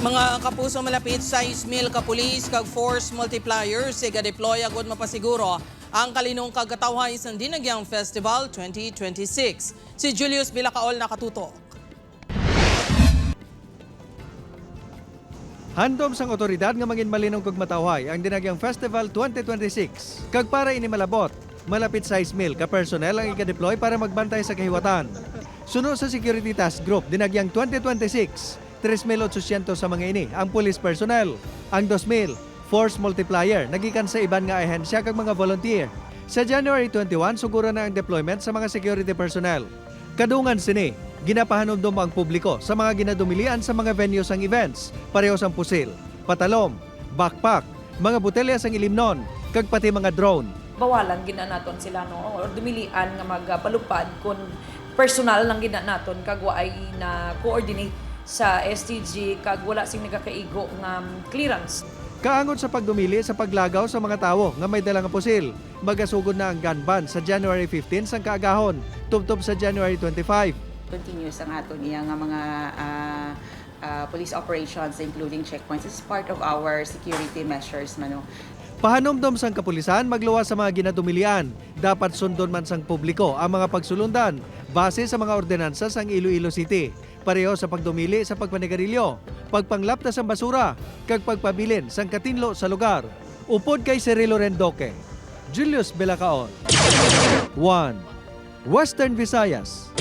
Mga kapuso malapit sa ismil ka pulis kag force multiplier siga deploy agud mapasiguro ang kalinong kagatawhay sa Dinagyang Festival 2026. Si Julius Bilacaol nakatutok. Handom sang otoridad nga mangin malinong kag matawhay ang Dinagyang Festival 2026. Kag para ini malabot, malapit sa ismil ka personnel ang ika-deploy para magbantay sa kahiwatan. Suno sa Security Task Group Dinagyang 2026, 3,800 sa mga ini ang police personnel. Ang 2,000, force multiplier, nagikan sa iban nga ahensya kag mga volunteer. Sa January 21, suguro na ang deployment sa mga security personnel. Kadungan sini, ginapahanumdum ang publiko sa mga ginadumilian sa mga venues ang events, pareho sang pusil, patalom, backpack, mga botelya sang ilimnon, kag pati mga drone. Bawalan gina naton sila no or dumilian nga magpalupad kun personal lang gina naton kag waay na coordinate sa STG kag wala sing nagakaigo nga clearance. Kaangon sa pagdumili sa paglagaw sa mga tawo nga may dala nga pusil, magasugod na ang gun ban sa January 15 sang kaagahon, tubtob sa January 25. Continuous ang aton iya nga mga police operations including checkpoints. It's part of our security measures mano. Pahanumdom sang kapulisan magluwas sa mga ginadumilian. Dapat sundon man sang publiko ang mga pagsulundan base sa mga ordinansa sang Iloilo City. Pareho sa pagdumili sa pagpanigarilyo, pagpanglapta sang basura, kag pagpabilin sang katinlo sa lugar. Upod kay Cirilo Rendoque, Julius Bilacaol. 1. Western Visayas.